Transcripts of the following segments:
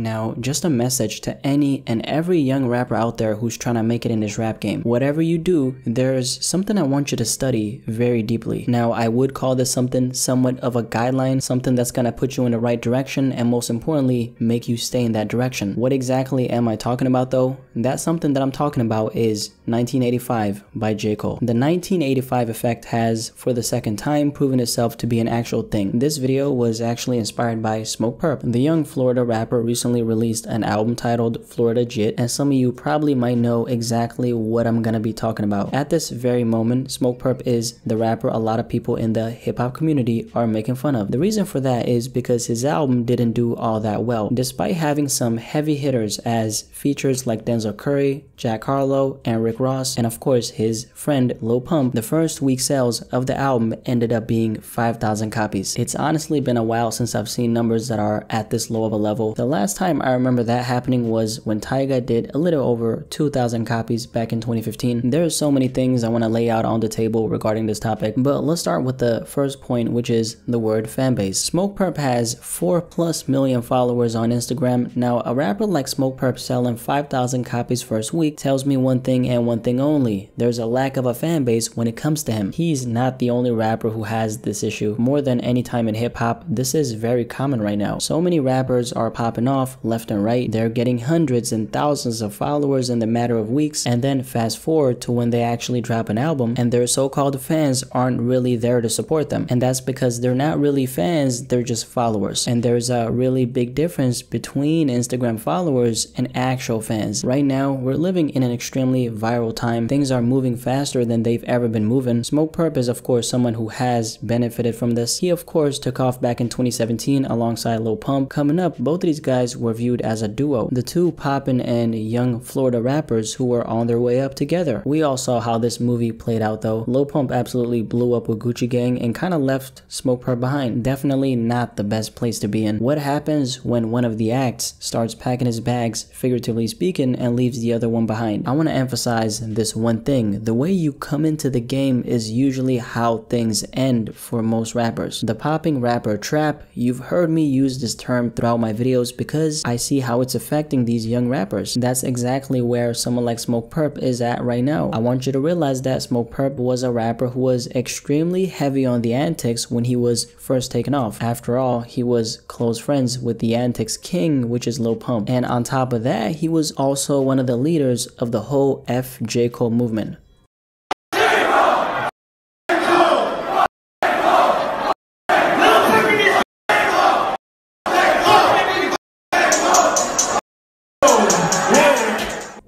Now, just a message to any and every young rapper out there who's trying to make it in this rap game. Whatever you do, there's something I want you to study very deeply. Now, I would call this something somewhat of a guideline, something that's gonna put you in the right direction and most importantly, make you stay in that direction. What exactly am I talking about though? That something that I'm talking about is 1985 by J. Cole. The 1985 effect has, for the second time, proven itself to be an actual thing. This video was actually inspired by Smokepurpp. The young Florida rapper recently released an album titled Florida Jit, and some of you probably might know exactly what I'm gonna be talking about. At this very moment, Smokepurpp is the rapper a lot of people in the hip-hop community are making fun of. The reason for that is because his album didn't do all that well. Despite having some heavy hitters as features like Denzel Curry, Jack Harlow, and Rick Ross, and of course his friend Lil Pump, the first week sales of the album ended up being 5,000 copies. It's honestly been a while since I've seen numbers that are at this low of a level. The last time I remember that happening was when Tyga did a little over 2,000 copies back in 2015. There's so many things I want to lay out on the table regarding this topic, but let's start with the first point, which is the word fanbase. Smokepurpp has 4+ million followers on Instagram. Now, a rapper like Smokepurpp selling 5,000 copies first week tells me one thing and one thing only. There's a lack of a fan base when it comes to him. He's not the only rapper who has this issue. More than any time in hip hop, this is very common right now. So many rappers are popping off left and right. They're getting hundreds and thousands of followers in the matter of weeks, and then fast forward to when they actually drop an album and their so-called fans aren't really there to support them. And that's because they're not really fans, they're just followers. And there's a really big difference between Instagram followers and actual fans. Right now, we're living in an extremely viral time. Things are moving faster than they've ever been moving. Smokepurpp is of course someone who has benefited from this. He of course took off back in 2017 alongside Lil Pump. Coming up, both of these guys were viewed as a duo, the two poppin' and young Florida rappers who were on their way up together. We all saw how this movie played out though. Lil Pump absolutely blew up with Gucci Gang and kind of left Smokepurpp behind. Definitely not the best place to be in. What happens when one of the acts starts packing his bags, figuratively speaking, and leaves the other one behind? I want to emphasize this one thing. The way you come into the game is usually how things end for most rappers. The popping rapper trap, you've heard me use this term throughout my videos because I see how it's affecting these young rappers. That's exactly where someone like Smokepurpp is at right now. I want you to realize that Smokepurpp was a rapper who was extremely heavy on the antics when he was first taken off. After all, he was close friends with the antics king, which is Lil Pump. And on top of that, he was also one of the leaders of the whole J. Cole movement.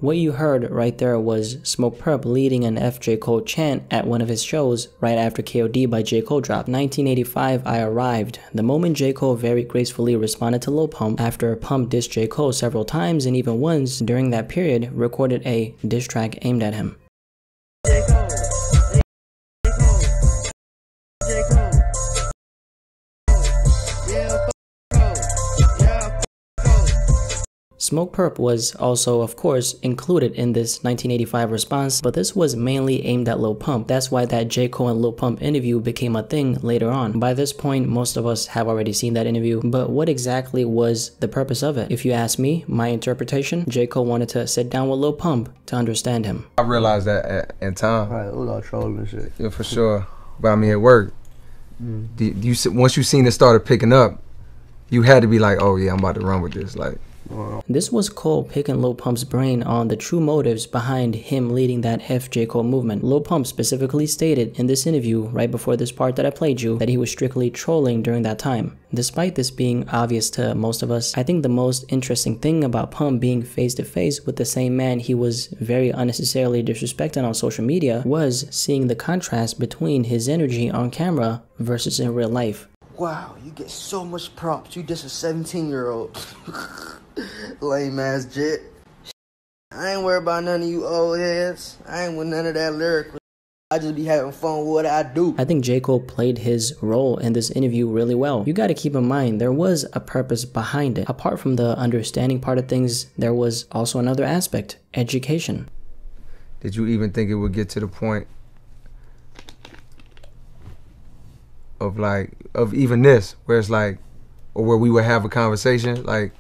What you heard right there was Smokepurpp leading an J. Cole chant at one of his shows right after KOD by J. Cole dropped. 1985, I Arrived. The moment J. Cole very gracefully responded to Lil Pump after Pump dissed J. Cole several times and even once during that period recorded a diss track aimed at him. Smokepurpp was also, of course, included in this 1985 response, but this was mainly aimed at Lil Pump. That's why that J. Cole and Lil Pump interview became a thing later on. By this point, most of us have already seen that interview, but what exactly was the purpose of it? If you ask me, my interpretation, J. Cole wanted to sit down with Lil Pump to understand him. I realized that in time. Right, it was all trolling and shit. Yeah, for sure. But I mean, at work, once you seen it started picking up, you had to be like, oh yeah, I'm about to run with this. Like, this was Cole picking Lil Pump's brain on the true motives behind him leading that J. Cole movement. Lil Pump specifically stated in this interview, right before this part that I played you, that he was strictly trolling during that time. Despite this being obvious to most of us, I think the most interesting thing about Pump being face to face with the same man he was very unnecessarily disrespecting on social media was seeing the contrast between his energy on camera versus in real life. Wow, you get so much props. You just a 17-year-old. Lame ass jit. I ain't worried about none of you old heads. I ain't with none of that lyrical. I just be having fun with what I do. I think J. Cole played his role in this interview really well. You gotta keep in mind, there was a purpose behind it. Apart from the understanding part of things, there was also another aspect, education. Did you even think it would get to the point of even this, where it's like, or where we would have a conversation, like,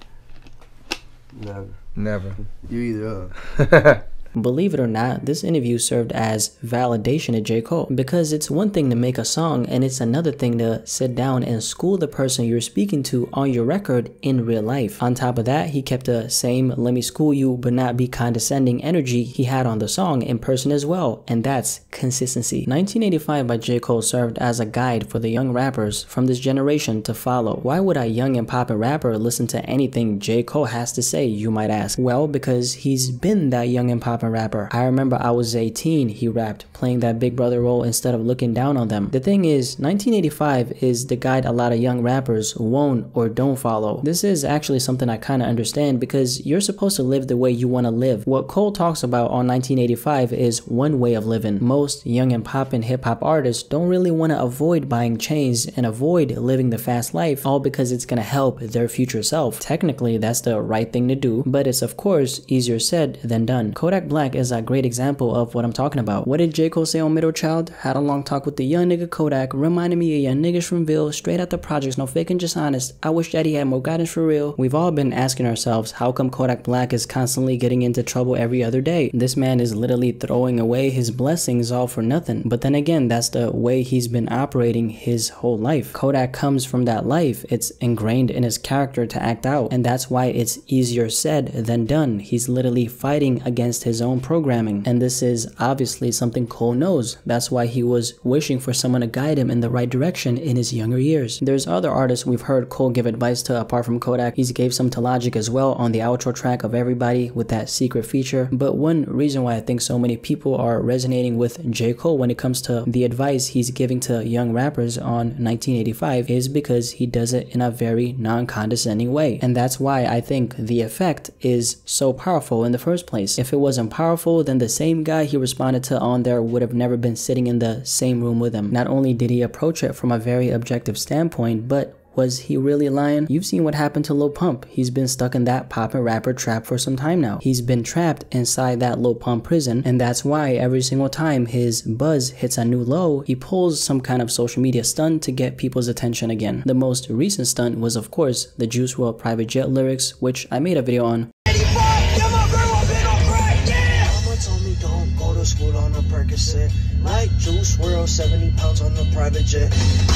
Never. You either Believe it or not, this interview served as validation to J. Cole, because it's one thing to make a song and it's another thing to sit down and school the person you're speaking to on your record in real life. On top of that, he kept the same let me school you but not be condescending energy he had on the song in person as well, and that's consistency. 1985 by J. Cole served as a guide for the young rappers from this generation to follow. Why would a young and poppin' rapper listen to anything J. Cole has to say, you might ask? Well, because he's been that young and poppin' rapper. I remember I was 18, he rapped, playing that big brother role instead of looking down on them. The thing is, 1985 is the guide a lot of young rappers won't or don't follow. This is actually something I kinda understand, because you're supposed to live the way you wanna live. What Cole talks about on 1985 is one way of living. Most young and poppin' hip hop artists don't really wanna avoid buying chains and avoid living the fast life, all because it's gonna help their future self. Technically, that's the right thing to do, but it's of course easier said than done. Kodak Black is a great example of what I'm talking about. What did J. Cole say on Middle Child? Had a long talk with the young nigga Kodak, reminding me of young niggas from Ville, straight out the projects, no faking, just honest. I wish that he had more guidance for real. We've all been asking ourselves, how come Kodak Black is constantly getting into trouble every other day? This man is literally throwing away his blessings all for nothing. But then again, that's the way he's been operating his whole life. Kodak comes from that life. It's ingrained in his character to act out, and that's why it's easier said than done. He's literally fighting against his own programming, and this is obviously something Cole knows. That's why he was wishing for someone to guide him in the right direction in his younger years. There's other artists we've heard Cole give advice to apart from Kodak. He's gave some to Logic as well on the outro track of Everybody with that secret feature. But one reason why I think so many people are resonating with J. Cole when it comes to the advice he's giving to young rappers on 1985 is because he does it in a very non-condescending way. And that's why I think the effect is so powerful in the first place. If it wasn't powerful, then the same guy he responded to on there would have never been sitting in the same room with him. Not only did he approach it from a very objective standpoint, but was he really lying? You've seen what happened to Lil Pump. He's been stuck in that poppin' rapper trap for some time now. He's been trapped inside that Lil Pump prison, and that's why every single time his buzz hits a new low, he pulls some kind of social media stunt to get people's attention again. The most recent stunt was, of course, the Juice WRLD Private Jet lyrics, which I made a video on. School on a Percocet, like Juice WRLD, 70 pounds on the private jet.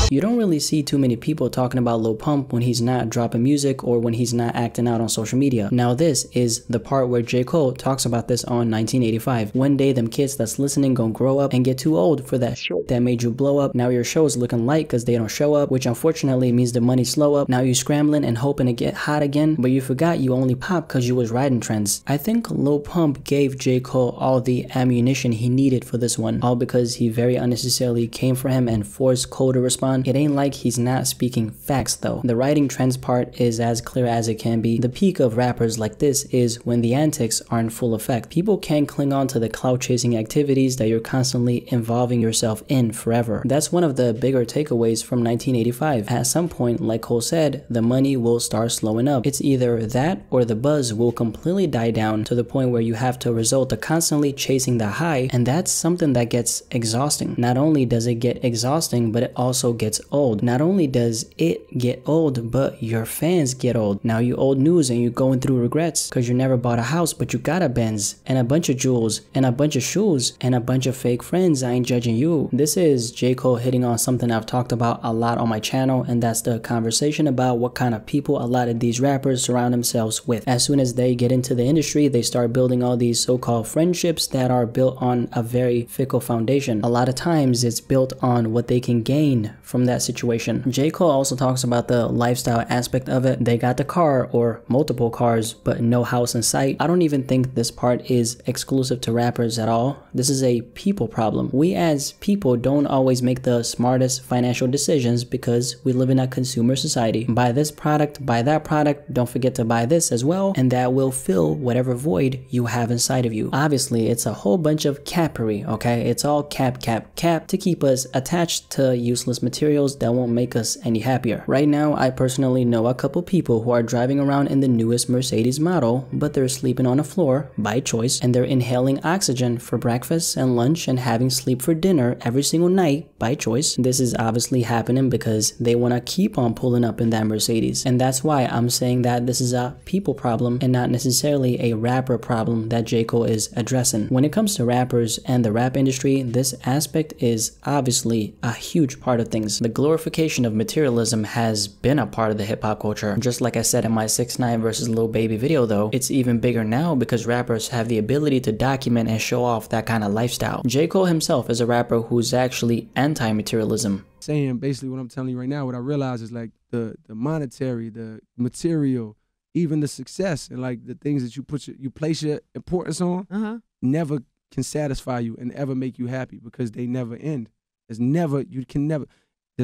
You don't really see too many people talking about Lil Pump when he's not dropping music or when he's not acting out on social media. Now this is the part where J. Cole talks about this on 1985. One day them kids that's listening gon' grow up and get too old for that shit that made you blow up. Now your show's looking light cause they don't show up, which unfortunately means the money slow up. Now you scrambling and hoping to get hot again, but you forgot you only pop cause you was riding trends. I think Lil Pump gave J. Cole all the ammunition he needed for this one, all because he very unnecessarily came for him and forced Cole to respond. It ain't like he's not speaking facts though. The riding trends part is as clear as it can be. The peak of rappers like this is when the antics are in full effect. People can't cling on to the clout chasing activities that you're constantly involving yourself in forever. That's one of the bigger takeaways from 1985. At some point, like Cole said, the money will start slowing up. It's either that or the buzz will completely die down to the point where you have to resort to constantly chasing the high, and that's something that gets exhausting. Not only does it get exhausting, but it also gets old. Not only does it get old, but your fans get old. Now you old news and you're going through regrets because you never bought a house, but you got a Benz and a bunch of jewels and a bunch of shoes and a bunch of fake friends. I ain't judging you. This is J. Cole hitting on something I've talked about a lot on my channel, and that's the conversation about what kind of people a lot of these rappers surround themselves with. As soon as they get into the industry, they start building all these so-called friendships that are built on a very fickle foundation. A lot of times it's built on what they can gain from that situation. J. Cole also talks about the lifestyle aspect of it. They got the car or multiple cars, but no house in sight. I don't even think this part is exclusive to rappers at all. This is a people problem. We as people don't always make the smartest financial decisions because we live in a consumer society. Buy this product, buy that product, don't forget to buy this as well, and that will fill whatever void you have inside of you. Obviously, it's a whole bunch of cappery, okay? It's all cap, cap, cap to keep us attached to useless materials that won't make us any happier. Right now, I personally know a couple people who are driving around in the newest Mercedes model, but they're sleeping on a floor by choice, and they're inhaling oxygen for breakfast and lunch and having sleep for dinner every single night by choice. This is obviously happening because they want to keep on pulling up in that Mercedes, and that's why I'm saying that this is a people problem and not necessarily a rapper problem that J. Cole is addressing. When it comes to rappers and the rap industry, this aspect is obviously a huge part of things. The glorification of materialism has been a part of the hip-hop culture. Just like I said in my 6ix9ine versus Lil Baby video though, it's even bigger now because rappers have the ability to document and show off that kind of lifestyle. J. Cole himself is a rapper who's actually anti-materialism. Saying basically what I'm telling you right now, what I realize is like the monetary, the material, even the success and like the things that you place your importance on never can satisfy you and ever make you happy because they never end. There's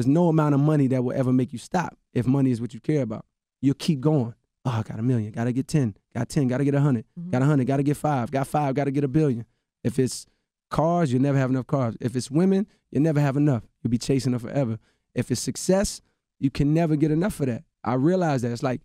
no amount of money that will ever make you stop if money is what you care about. You'll keep going. Oh, I got $1 million, gotta get 10, got 10, gotta get 100, got 100, gotta get 5, got 5, gotta get $1 billion. If it's cars, you'll never have enough cars. If it's women, you'll never have enough. You'll be chasing them forever. If it's success, you can never get enough of that. I realize that. It's like,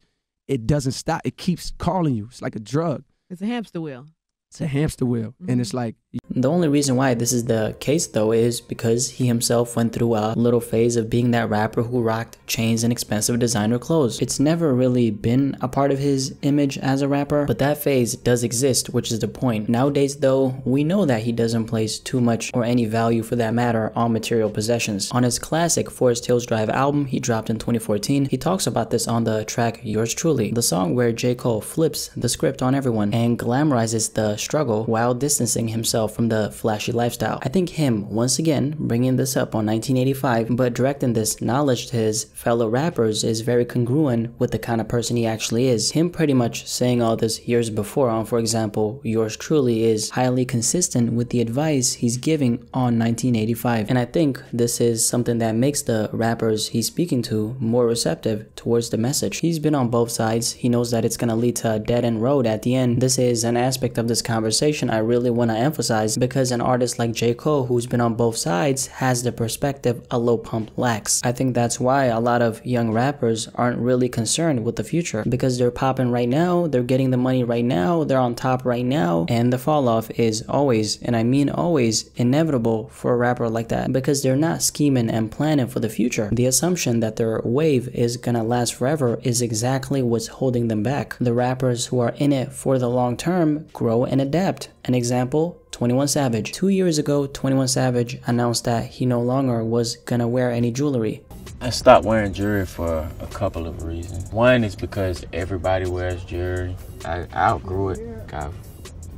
it doesn't stop. It keeps calling you. It's like a drug. It's a hamster wheel. It's a hamster wheel. And it's like... The only reason why this is the case though is because he himself went through a little phase of being that rapper who rocked chains and expensive designer clothes. It's never really been a part of his image as a rapper, but that phase does exist, which is the point. Nowadays though, we know that he doesn't place too much or any value for that matter on material possessions. On his classic Forest Hills Drive album he dropped in 2014, he talks about this on the track Yours Truly, the song where J. Cole flips the script on everyone and glamorizes the struggle while distancing himself from the flashy lifestyle. I think him, once again, bringing this up on 1985, but directing this knowledge to his fellow rappers is very congruent with the kind of person he actually is. Him pretty much saying all this years before on, for example, Yours Truly is highly consistent with the advice he's giving on 1985. And I think this is something that makes the rappers he's speaking to more receptive towards the message. He's been on both sides. He knows that it's gonna lead to a dead-end road at the end. This is an aspect of this conversation I really want to emphasize because an artist like J. Cole, who's been on both sides, has the perspective a Lil Pump lacks. I think that's why a lot of young rappers aren't really concerned with the future because they're popping right now, they're getting the money right now, they're on top right now, and the fall off is always, and I mean always, inevitable for a rapper like that because they're not scheming and planning for the future. The assumption that their wave is gonna last forever is exactly what's holding them back. The rappers who are in it for the long term grow and adapt. An example, 21 Savage. 2 years ago, 21 Savage announced that he no longer was gonna wear any jewelry. I stopped wearing jewelry for a couple of reasons. One is because everybody wears jewelry. I outgrew it, got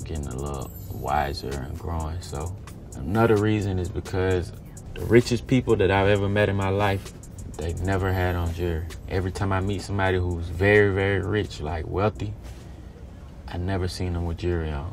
getting a little wiser and growing. So another reason is because the richest people that I've ever met in my life, they never had on jewelry. Every time I meet somebody who's very, very rich, like wealthy, I never seen them with jewelry on.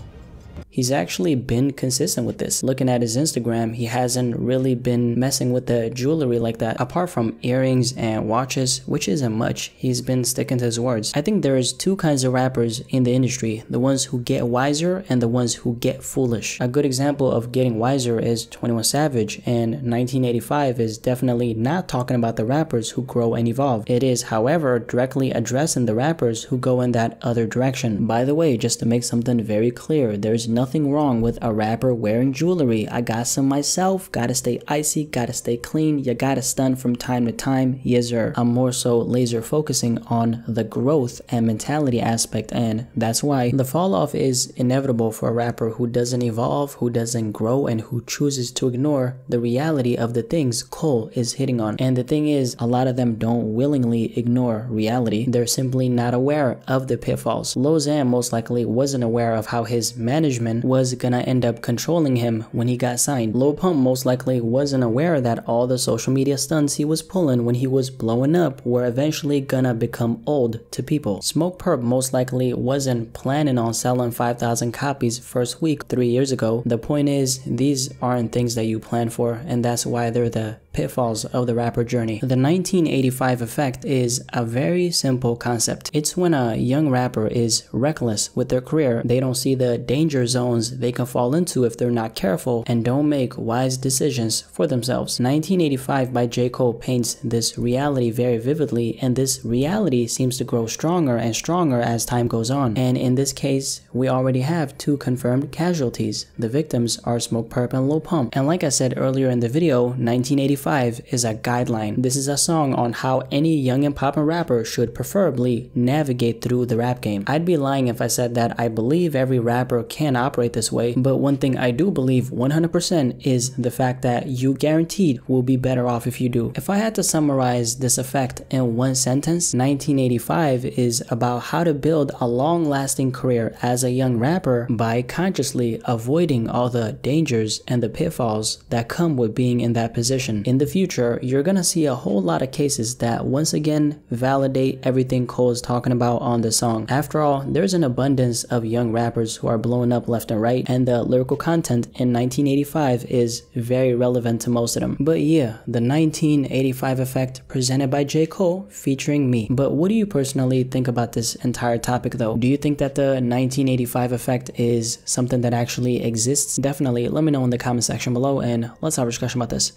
He's actually been consistent with this. Looking at his Instagram, he hasn't really been messing with the jewelry like that. Apart from earrings and watches, which isn't much, he's been sticking to his words. I think there's two kinds of rappers in the industry, the ones who get wiser and the ones who get foolish. A good example of getting wiser is 21 Savage, and 1985 is definitely not talking about the rappers who grow and evolve. It is, however, directly addressing the rappers who go in that other direction. By the way, just to make something very clear, there's nothing wrong with a rapper wearing jewelry. I got some myself. Gotta stay icy, gotta stay clean. You gotta stun from time to time. Yes sir. I'm more so laser focusing on the growth and mentality aspect, and that's why the fall off is inevitable for a rapper who doesn't evolve, who doesn't grow, and who chooses to ignore the reality of the things Cole is hitting on. And the thing is, a lot of them don't willingly ignore reality. They're simply not aware of the pitfalls. Lil Xan most likely wasn't aware of how his management was gonna end up controlling him when he got signed. Lil Pump most likely wasn't aware that all the social media stunts he was pulling when he was blowing up were eventually gonna become old to people. Smokepurpp most likely wasn't planning on selling 5,000 copies first week 3 years ago. The point is, these aren't things that you plan for, and that's why they're the pitfalls of the rapper journey. The 1985 effect is a very simple concept. It's when a young rapper is reckless with their career. They don't see the dangers zones they can fall into if they're not careful and don't make wise decisions for themselves. 1985 by J. Cole paints this reality very vividly, and this reality seems to grow stronger and stronger as time goes on. And in this case, we already have 2 confirmed casualties. The victims are Smokepurpp and Lil Pump. And like I said earlier in the video, 1985 is a guideline. This is a song on how any young and poppin' rapper should preferably navigate through the rap game. I'd be lying if I said that I believe every rapper can operate this way, but one thing I do believe 100% is the fact that you guaranteed will be better off if you do. If I had to summarize this effect in one sentence, 1985 is about how to build a long-lasting career as a young rapper by consciously avoiding all the dangers and the pitfalls that come with being in that position. In the future, you're gonna see a whole lot of cases that once again validate everything Cole is talking about on the song. After all, there's an abundance of young rappers who are blowing up left and right, and the lyrical content in 1985 is very relevant to most of them. But yeah, the 1985 effect presented by J. Cole featuring me. But what do you personally think about this entire topic though? Do you think that the 1985 effect is something that actually exists? Definitely let me know in the comment section below and let's have a discussion about this.